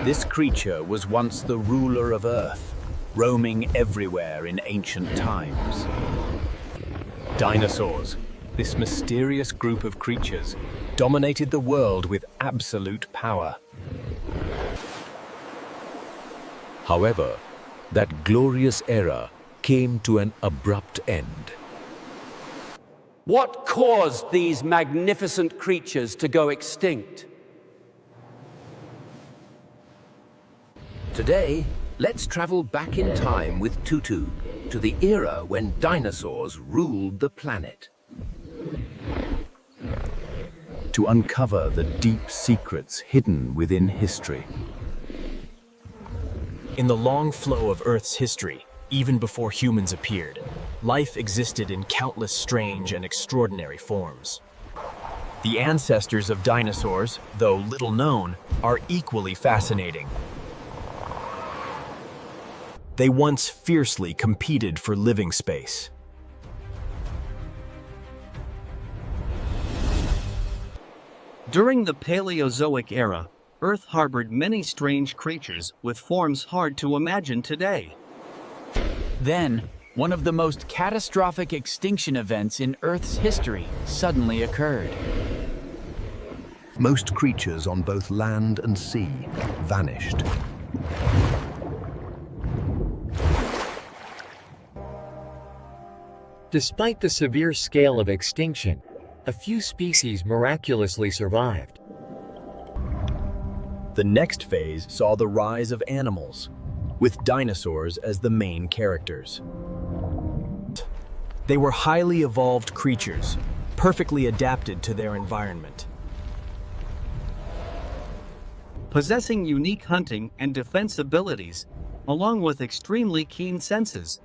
This creature was once the ruler of Earth, roaming everywhere in ancient times. Dinosaurs, this mysterious group of creatures, dominated the world with absolute power. However, that glorious era came to an abrupt end. What caused these magnificent creatures to go extinct? Today, let's travel back in time with Tutu to the era when dinosaurs ruled the planet. To uncover the deep secrets hidden within history. In the long flow of Earth's history, even before humans appeared, life existed in countless strange and extraordinary forms. The ancestors of dinosaurs, though little known, are equally fascinating. They once fiercely competed for living space. During the Paleozoic era, Earth harbored many strange creatures with forms hard to imagine today. Then, one of the most catastrophic extinction events in Earth's history suddenly occurred. Most creatures on both land and sea vanished. Despite the severe scale of extinction, a few species miraculously survived. The next phase saw the rise of animals, with dinosaurs as the main characters. They were highly evolved creatures, perfectly adapted to their environment. Possessing unique hunting and defense abilities, along with extremely keen senses.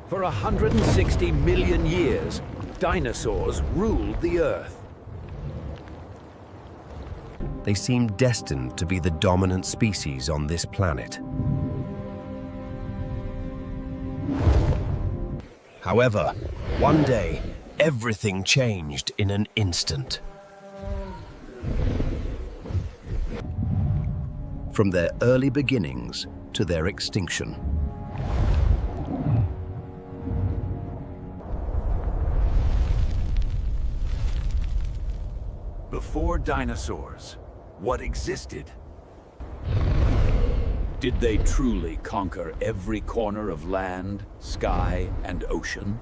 For 160 million years, dinosaurs ruled the Earth. They seemed destined to be the dominant species on this planet. However, one day, everything changed in an instant. From their early beginnings to their extinction. Before dinosaurs, what existed? Did they truly conquer every corner of land, sky, and ocean?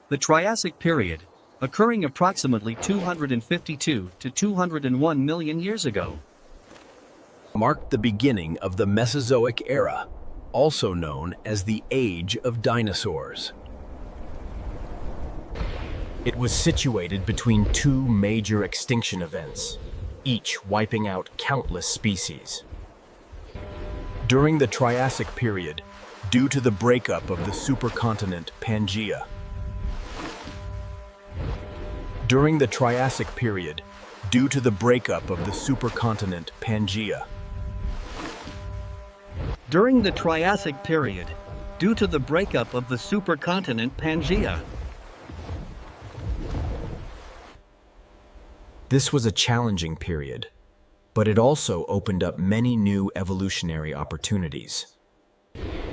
The Triassic period, occurring approximately 252 to 201 million years ago, Marked the beginning of the Mesozoic era, also known as the Age of Dinosaurs. It was situated between two major extinction events, each wiping out countless species. During the Triassic period, due to the breakup of the supercontinent Pangaea. During the Triassic period, due to the breakup of the supercontinent Pangaea. During the Triassic period, due to the breakup of the supercontinent Pangaea. This was a challenging period, but it also opened up many new evolutionary opportunities.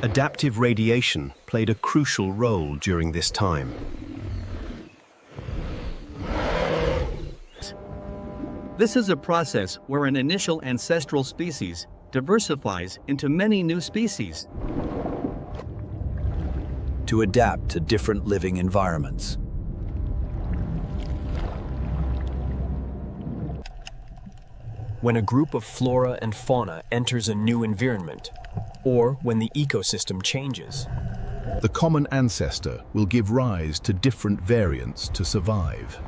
Adaptive radiation played a crucial role during this time. This is a process where an initial ancestral species diversifies into many new species. To adapt to different living environments. When a group of flora and fauna enters a new environment, or when the ecosystem changes. The common ancestor will give rise to different variants to survive.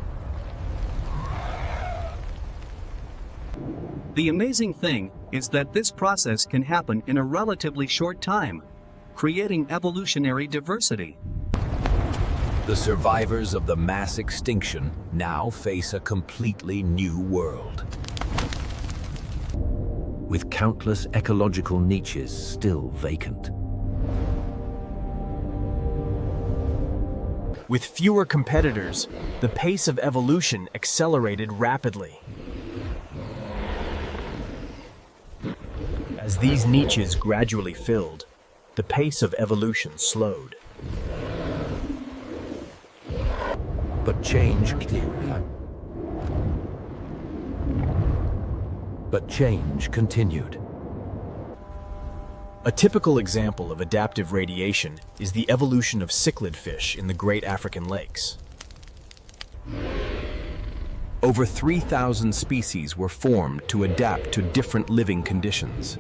The amazing thing is that this process can happen in a relatively short time, creating evolutionary diversity. The survivors of the mass extinction now face a completely new world. With countless ecological niches still vacant. With fewer competitors, the pace of evolution accelerated rapidly. As these niches gradually filled, the pace of evolution slowed. But change continued. A typical example of adaptive radiation is the evolution of cichlid fish in the Great African Lakes. Over 3,000 species were formed to adapt to different living conditions.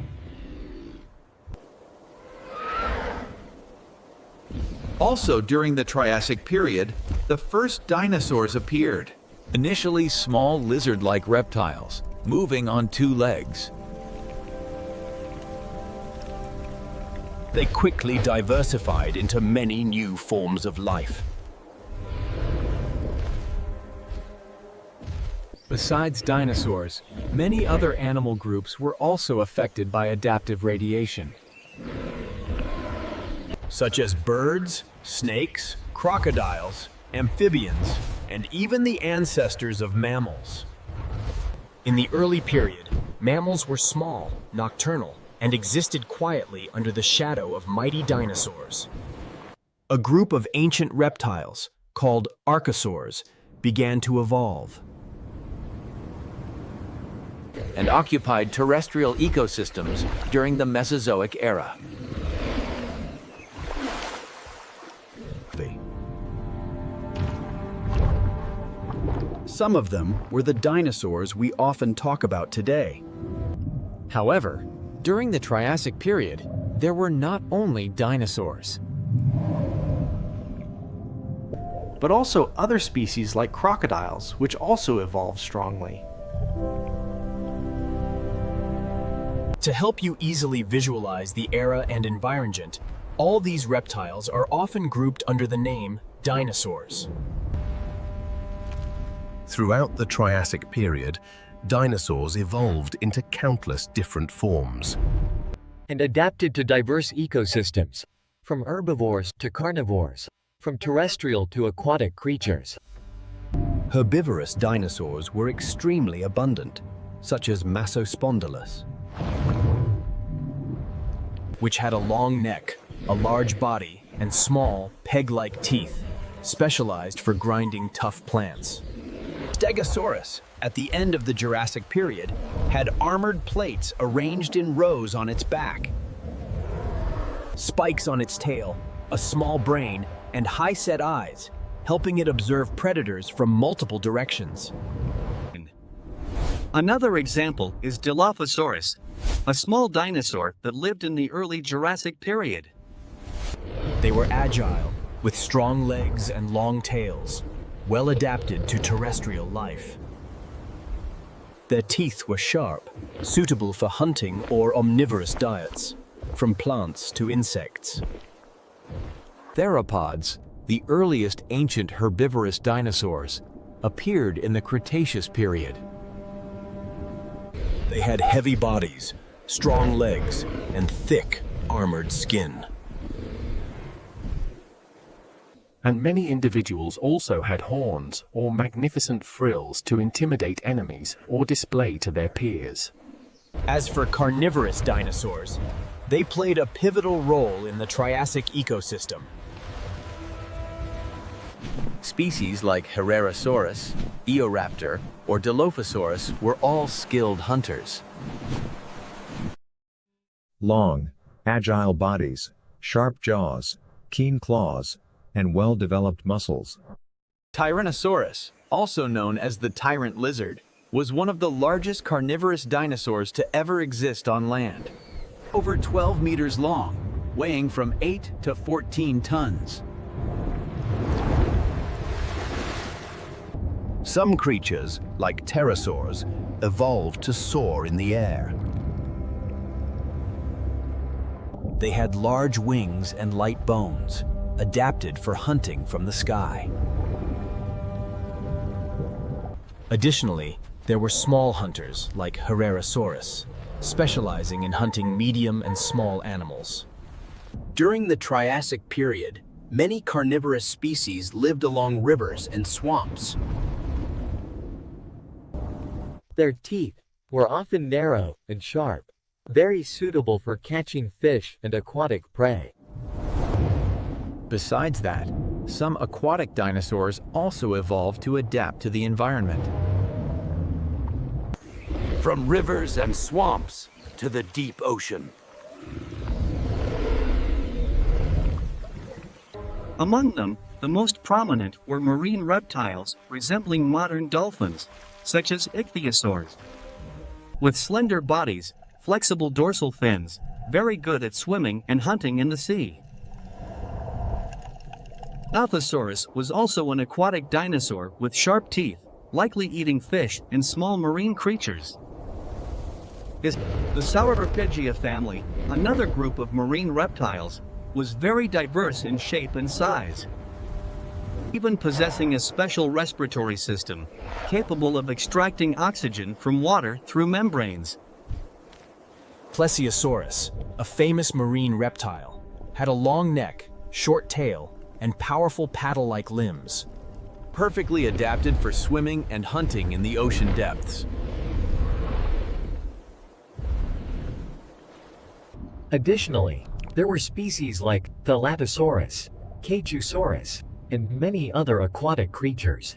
Also, during the Triassic period, the first dinosaurs appeared. Initially small lizard-like reptiles, moving on two legs. They quickly diversified into many new forms of life. Besides dinosaurs, many other animal groups were also affected by adaptive radiation, such as birds, snakes, crocodiles, amphibians, and even the ancestors of mammals. In the early period, mammals were small, nocturnal, and existed quietly under the shadow of mighty dinosaurs. A group of ancient reptiles, called archosaurs, began to evolve and occupied terrestrial ecosystems during the Mesozoic era. Some of them were the dinosaurs we often talk about today. However, during the Triassic period, there were not only dinosaurs, but also other species like crocodiles, which also evolved strongly. To help you easily visualize the era and environment, all these reptiles are often grouped under the name dinosaurs. Throughout the Triassic period, dinosaurs evolved into countless different forms and adapted to diverse ecosystems, from herbivores to carnivores, from terrestrial to aquatic creatures. Herbivorous dinosaurs were extremely abundant, such as Massospondylus, which had a long neck, a large body, and small, peg-like teeth, specialized for grinding tough plants. Stegosaurus, at the end of the Jurassic period, had armored plates arranged in rows on its back, spikes on its tail, a small brain, and high-set eyes, helping it observe predators from multiple directions. Another example is Dilophosaurus, a small dinosaur that lived in the early Jurassic period. They were agile, with strong legs and long tails, well adapted to terrestrial life. Their teeth were sharp, suitable for hunting or omnivorous diets, from plants to insects. Theropods, the earliest ancient herbivorous dinosaurs, appeared in the Cretaceous period. They had heavy bodies, strong legs, and thick, armored skin. And many individuals also had horns or magnificent frills to intimidate enemies or display to their peers. As for carnivorous dinosaurs, they played a pivotal role in the Triassic ecosystem. Species like Herrerasaurus, Eoraptor, or Dilophosaurus were all skilled hunters. Long, agile bodies, sharp jaws, keen claws, and well-developed muscles. Tyrannosaurus, also known as the tyrant lizard, was one of the largest carnivorous dinosaurs to ever exist on land. Over 12 meters long, weighing from 8 to 14 tons. Some creatures, like pterosaurs, evolved to soar in the air. They had large wings and light bones, adapted for hunting from the sky. Additionally, there were small hunters like Herrerasaurus, specializing in hunting medium and small animals. During the Triassic period, many carnivorous species lived along rivers and swamps. Their teeth were often narrow and sharp, very suitable for catching fish and aquatic prey. Besides that, some aquatic dinosaurs also evolved to adapt to the environment. From rivers and swamps to the deep ocean. Among them, the most prominent were marine reptiles resembling modern dolphins, such as ichthyosaurs. With slender bodies, flexible dorsal fins, very good at swimming and hunting in the sea. Alphosaurus was also an aquatic dinosaur with sharp teeth, likely eating fish and small marine creatures. The Sauropygia family, another group of marine reptiles, was very diverse in shape and size, even possessing a special respiratory system, capable of extracting oxygen from water through membranes. Plesiosaurus, a famous marine reptile, had a long neck, short tail, and powerful paddle-like limbs. Perfectly adapted for swimming and hunting in the ocean depths. Additionally, there were species like Thalattosaurus, Cajusaurus, and many other aquatic creatures.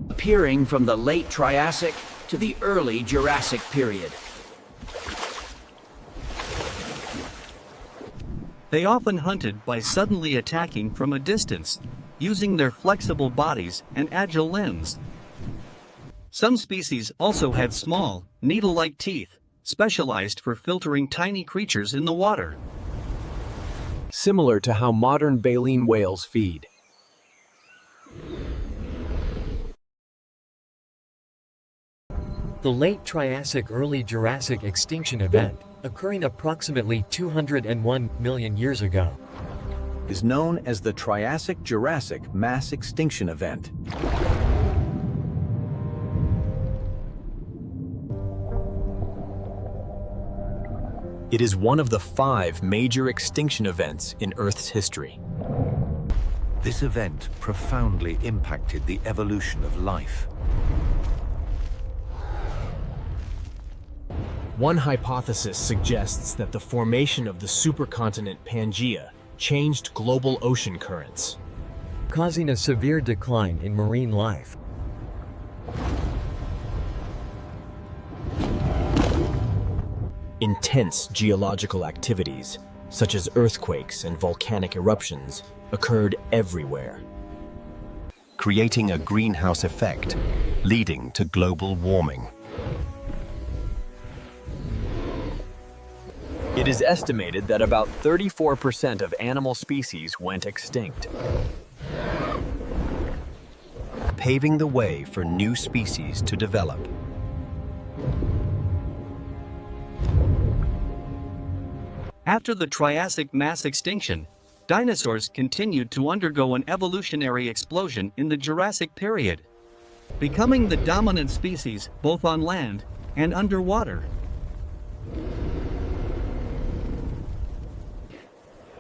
Appearing from the late Triassic to the early Jurassic period. They often hunted by suddenly attacking from a distance, using their flexible bodies and agile limbs. Some species also had small, needle-like teeth, specialized for filtering tiny creatures in the water. Similar to how modern baleen whales feed. The late Triassic early Jurassic extinction event, occurring approximately 201 million years ago, is known as the Triassic-Jurassic mass extinction event. It is one of the 5 major extinction events in Earth's history. This event profoundly impacted the evolution of life. One hypothesis suggests that the formation of the supercontinent Pangaea changed global ocean currents, causing a severe decline in marine life. Intense geological activities, such as earthquakes and volcanic eruptions, occurred everywhere, creating a greenhouse effect, leading to global warming. It is estimated that about 34% of animal species went extinct, paving the way for new species to develop. After the Triassic mass extinction, dinosaurs continued to undergo an evolutionary explosion in the Jurassic period, becoming the dominant species both on land and underwater.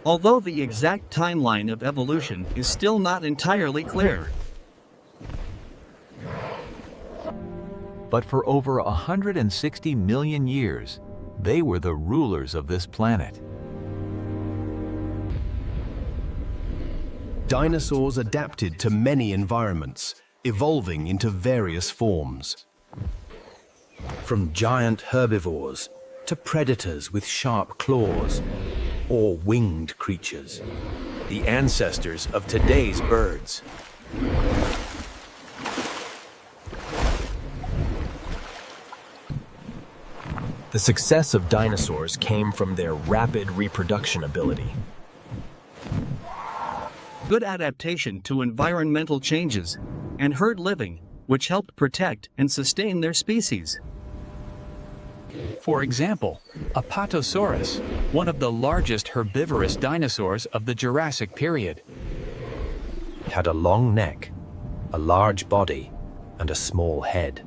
Although the exact timeline of evolution is still not entirely clear. But for over 160 million years, they were the rulers of this planet. Dinosaurs adapted to many environments, evolving into various forms. From giant herbivores to predators with sharp claws, or winged creatures, the ancestors of today's birds. The success of dinosaurs came from their rapid reproduction ability. Good adaptation to environmental changes, and herd living, which helped protect and sustain their species. For example, Apatosaurus, one of the largest herbivorous dinosaurs of the Jurassic period, had a long neck, a large body, and a small head.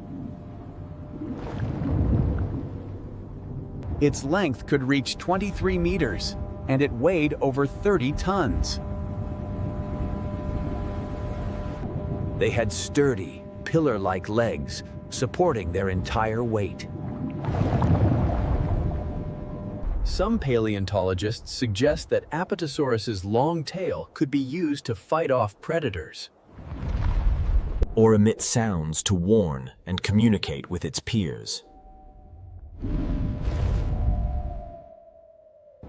Its length could reach 23 meters, and it weighed over 30 tons. They had sturdy, pillar-like legs, supporting their entire weight. Some paleontologists suggest that Apatosaurus's long tail could be used to fight off predators. Or emit sounds to warn and communicate with its peers.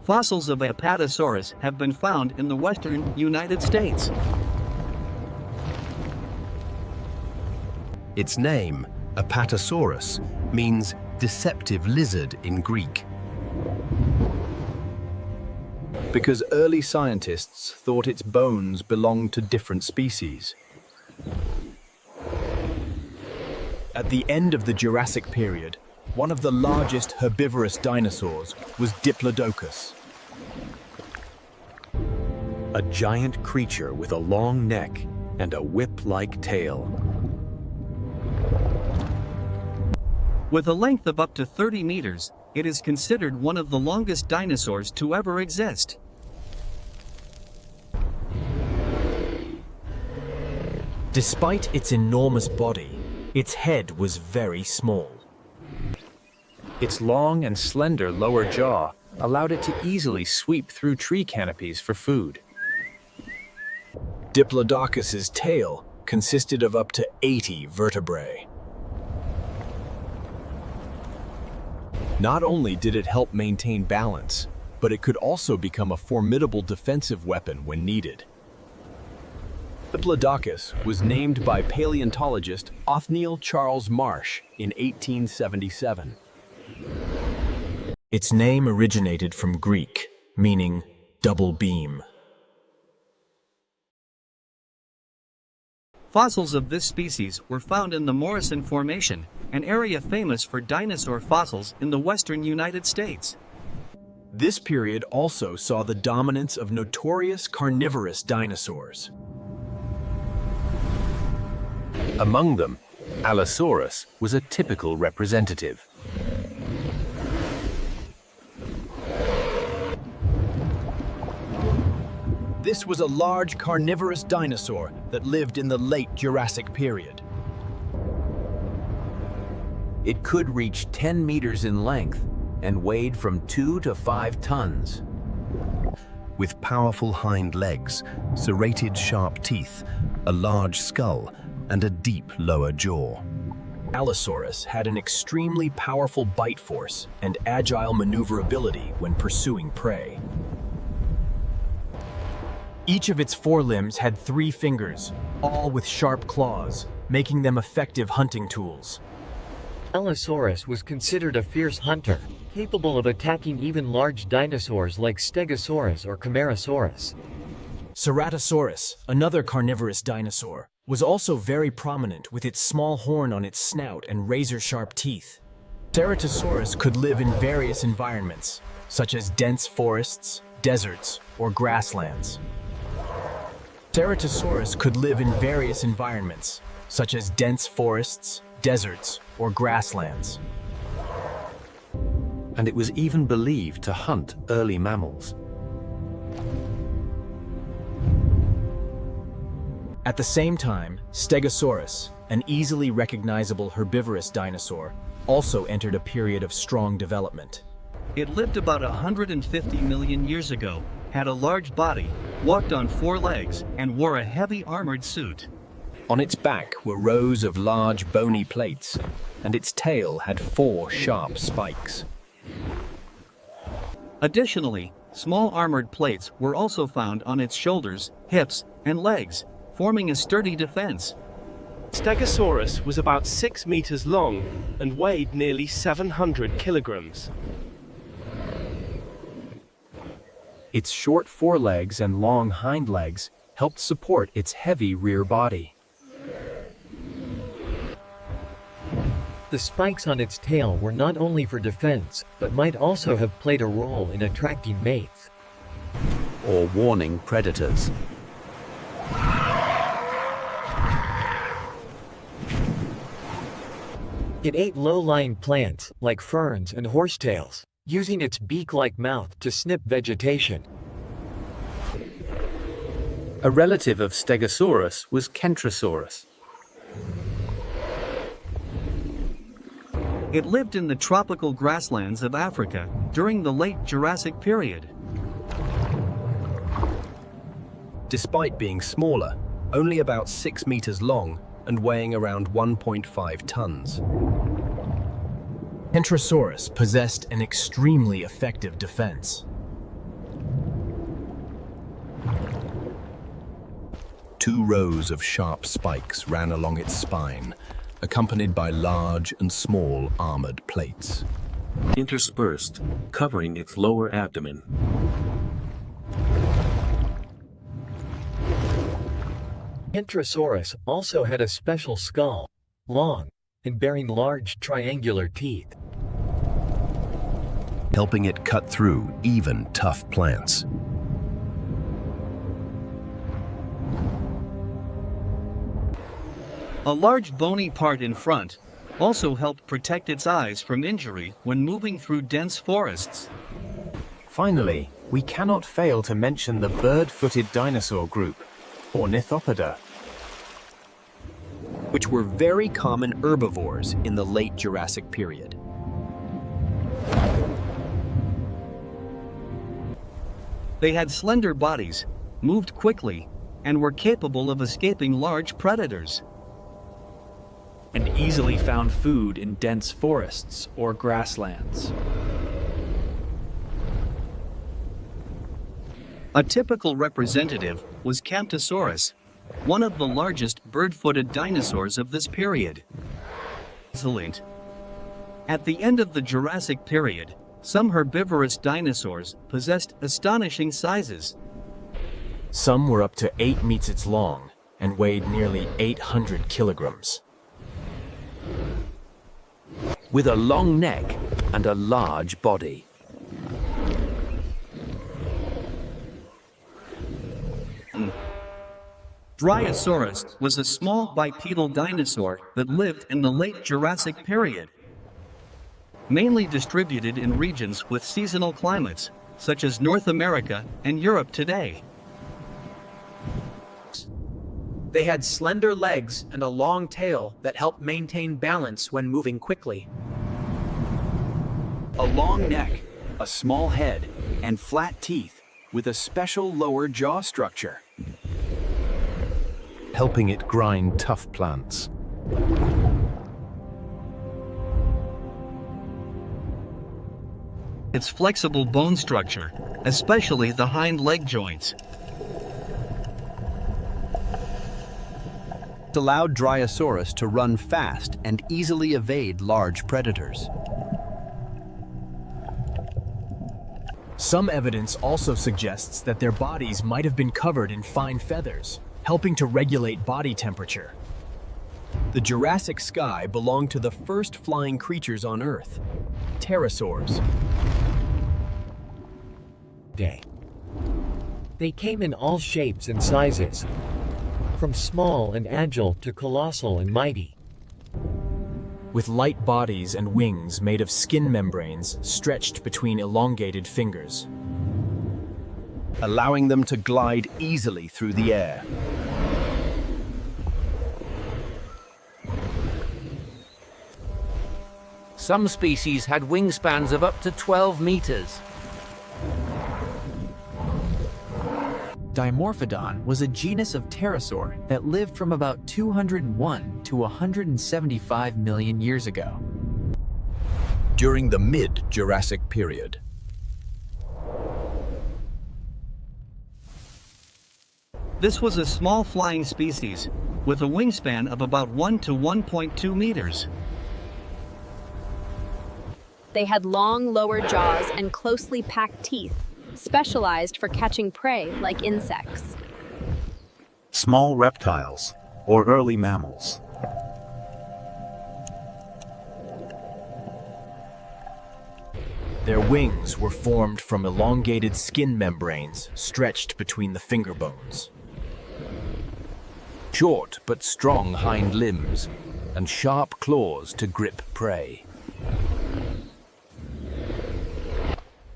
Fossils of Apatosaurus have been found in the western United States. Its name, Apatosaurus, means deceptive lizard in Greek. Because early scientists thought its bones belonged to different species. At the end of the Jurassic period, one of the largest herbivorous dinosaurs was Diplodocus. A giant creature with a long neck and a whip-like tail. With a length of up to 30 meters, it is considered one of the longest dinosaurs to ever exist. Despite its enormous body, its head was very small. Its long and slender lower jaw allowed it to easily sweep through tree canopies for food. Diplodocus's tail consisted of up to 80 vertebrae. Not only did it help maintain balance, but it could also become a formidable defensive weapon when needed. Diplodocus was named by paleontologist Othniel Charles Marsh in 1877. Its name originated from Greek, meaning double beam. Fossils of this species were found in the Morrison Formation, an area famous for dinosaur fossils in the western United States. This period also saw the dominance of notorious carnivorous dinosaurs. Among them, Allosaurus was a typical representative. This was a large carnivorous dinosaur that lived in the late Jurassic period. It could reach 10 meters in length and weighed from 2 to 5 tons. With powerful hind legs, serrated sharp teeth, a large skull, and a deep lower jaw. Allosaurus had an extremely powerful bite force and agile maneuverability when pursuing prey. Each of its forelimbs had 3 fingers, all with sharp claws, making them effective hunting tools. Allosaurus was considered a fierce hunter, capable of attacking even large dinosaurs like Stegosaurus or Camarasaurus. Ceratosaurus, another carnivorous dinosaur, was also very prominent with its small horn on its snout and razor-sharp teeth. Ceratosaurus could live in various environments, such as dense forests, deserts, or grasslands. Ceratosaurus could live in various environments, such as dense forests, deserts, or grasslands. And it was even believed to hunt early mammals. At the same time, Stegosaurus, an easily recognizable herbivorous dinosaur, also entered a period of strong development. It lived about 150 million years ago, had a large body, walked on 4 legs, and wore a heavy armored suit. On its back were rows of large bony plates, and its tail had 4 sharp spikes. Additionally, small armored plates were also found on its shoulders, hips, and legs, forming a sturdy defense. Stegosaurus was about 6 meters long and weighed nearly 700 kilograms. Its short forelegs and long hind legs helped support its heavy rear body. The spikes on its tail were not only for defense, but might also have played a role in attracting mates. Or warning predators. It ate low-lying plants, like ferns and horsetails, using its beak-like mouth to snip vegetation. A relative of Stegosaurus was Kentrosaurus. It lived in the tropical grasslands of Africa during the late Jurassic period. Despite being smaller, only about 6 meters long and weighing around 1.5 tons. Encountersaurus possessed an extremely effective defense. Two rows of sharp spikes ran along its spine, accompanied by large and small armored plates, interspersed, covering its lower abdomen. Encountersaurus also had a special skull, long, and bearing large triangular teeth, helping it cut through even tough plants. A large bony part in front also helped protect its eyes from injury when moving through dense forests. Finally, we cannot fail to mention the bird-footed dinosaur group, Ornithopoda, which were very common herbivores in the late Jurassic period. They had slender bodies, moved quickly, and were capable of escaping large predators. And easily found food in dense forests or grasslands. A typical representative was Camptosaurus, one of the largest bird-footed dinosaurs of this period. Excellent. At the end of the Jurassic period, some herbivorous dinosaurs possessed astonishing sizes. Some were up to 8 meters long and weighed nearly 800 kilograms. With a long neck and a large body. Bryosaurus was a small bipedal dinosaur that lived in the late Jurassic period. Mainly distributed in regions with seasonal climates, such as North America and Europe today. They had slender legs and a long tail that helped maintain balance when moving quickly. A long neck, a small head, and flat teeth with a special lower jaw structure, helping it grind tough plants. Its flexible bone structure, especially the hind leg joints, allowed Dryosaurus to run fast and easily evade large predators. Some evidence also suggests that their bodies might have been covered in fine feathers, helping to regulate body temperature. The Jurassic sky belonged to the first flying creatures on Earth, pterosaurs. They came in all shapes and sizes, from small and agile to colossal and mighty. With light bodies and wings made of skin membranes stretched between elongated fingers, allowing them to glide easily through the air. Some species had wingspans of up to 12 meters. Dimorphodon was a genus of pterosaur that lived from about 201 to 175 million years ago. During the mid-Jurassic period, this was a small flying species with a wingspan of about 1 to 1.2 meters. They had long lower jaws and closely packed teeth, specialized for catching prey like insects. Small reptiles, or early mammals. their wings were formed from elongated skin membranes stretched between the finger bones. Short but strong hind limbs and sharp claws to grip prey.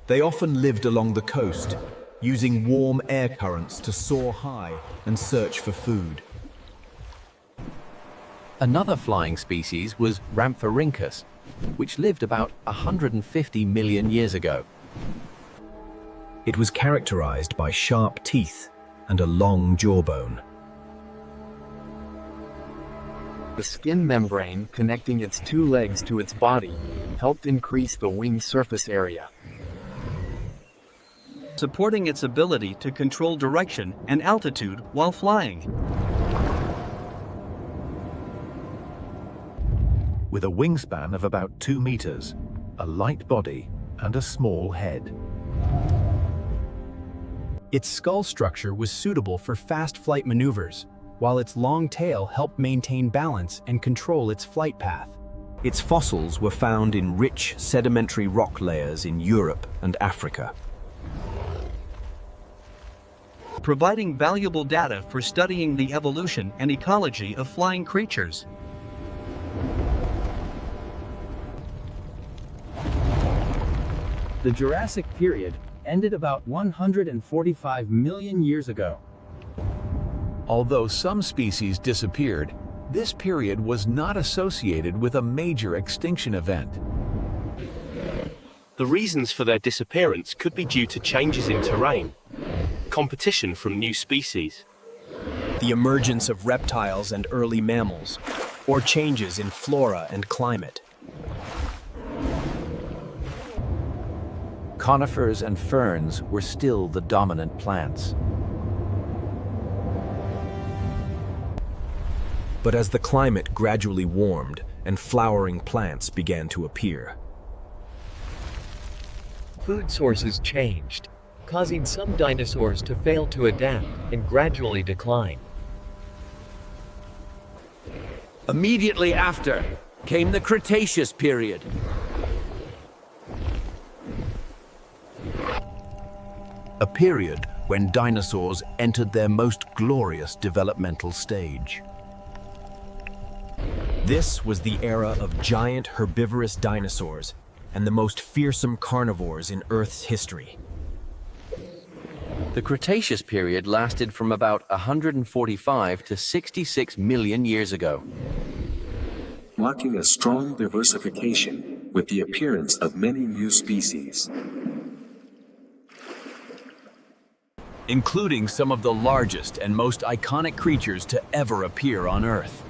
They often lived along the coast, using warm air currents to soar high and search for food. Another flying species was Rhamphorhynchus, which lived about 150 million years ago. It was characterized by sharp teeth and a long jawbone. The skin membrane connecting its two legs to its body helped increase the wing surface area, supporting its ability to control direction and altitude while flying. With a wingspan of about 2 meters, a light body, and a small head. Its skull structure was suitable for fast flight maneuvers, while its long tail helped maintain balance and control its flight path. Its fossils were found in rich sedimentary rock layers in Europe and Africa, providing valuable data for studying the evolution and ecology of flying creatures. The Jurassic period ended about 145 million years ago. Although some species disappeared, this period was not associated with a major extinction event. The reasons for their disappearance could be due to changes in terrain, competition from new species, the emergence of reptiles and early mammals, or changes in flora and climate. Conifers and ferns were still the dominant plants. but as the climate gradually warmed and flowering plants began to appear, food sources changed, causing some dinosaurs to fail to adapt and gradually decline. Immediately after came the Cretaceous period. A period when dinosaurs entered their most glorious developmental stage. This was the era of giant herbivorous dinosaurs and the most fearsome carnivores in Earth's history. The Cretaceous period lasted from about 145 to 66 million years ago, marking a strong diversification with the appearance of many new species, including some of the largest and most iconic creatures to ever appear on Earth.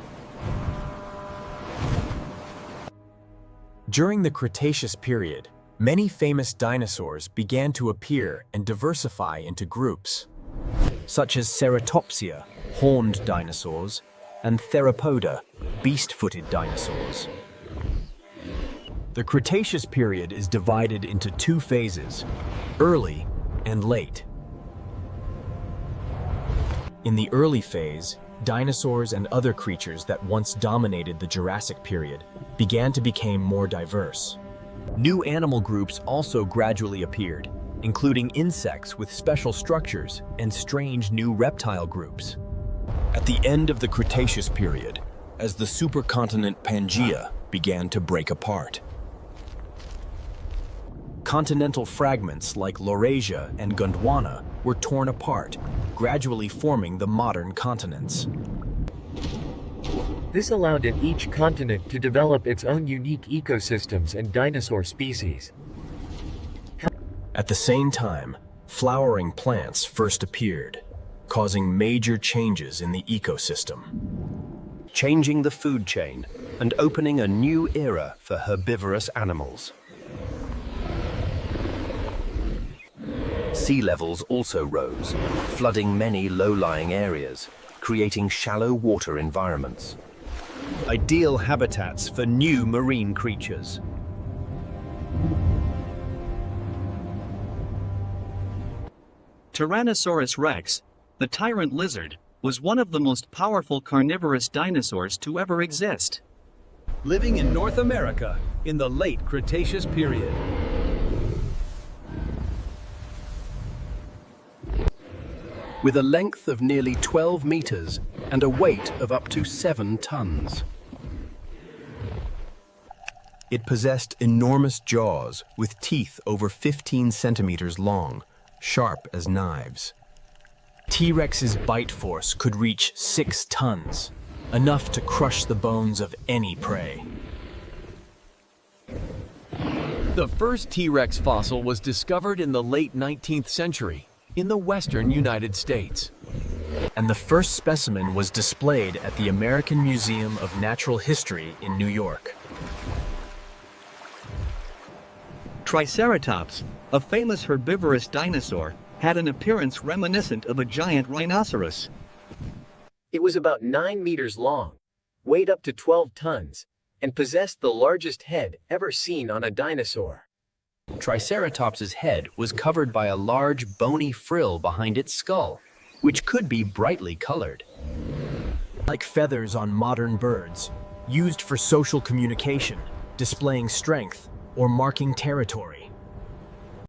During the Cretaceous period, many famous dinosaurs began to appear and diversify into groups, such as Ceratopsia, horned dinosaurs, and Theropoda, beast-footed dinosaurs. The Cretaceous period is divided into two phases, early and late. In the early phase, dinosaurs and other creatures that once dominated the Jurassic period began to become more diverse. New animal groups also gradually appeared, including insects with special structures and strange new reptile groups. At the end of the Cretaceous period, as the supercontinent Pangaea began to break apart, continental fragments like Laurasia and Gondwana were torn apart, gradually forming the modern continents. This allowed each continent to develop its own unique ecosystems and dinosaur species. At the same time, flowering plants first appeared, causing major changes in the ecosystem, changing the food chain and opening a new era for herbivorous animals. Sea levels also rose, flooding many low-lying areas, creating shallow water environments. Ideal habitats for new marine creatures. Tyrannosaurus Rex, the tyrant lizard, was one of the most powerful carnivorous dinosaurs to ever exist. Living in North America in the late Cretaceous period. With a length of nearly 12 meters and a weight of up to 7 tons. It possessed enormous jaws with teeth over 15 centimeters long, sharp as knives. T-Rex's bite force could reach 6 tons, enough to crush the bones of any prey. The first T-Rex fossil was discovered in the late 19th century in the western United States. And the first specimen was displayed at the American Museum of Natural History in New York. Triceratops, a famous herbivorous dinosaur, had an appearance reminiscent of a giant rhinoceros. It was about 9 meters long, weighed up to 12 tons, and possessed the largest head ever seen on a dinosaur. Triceratops's head was covered by a large bony frill behind its skull, which could be brightly colored. Like feathers on modern birds, used for social communication, displaying strength, or marking territory.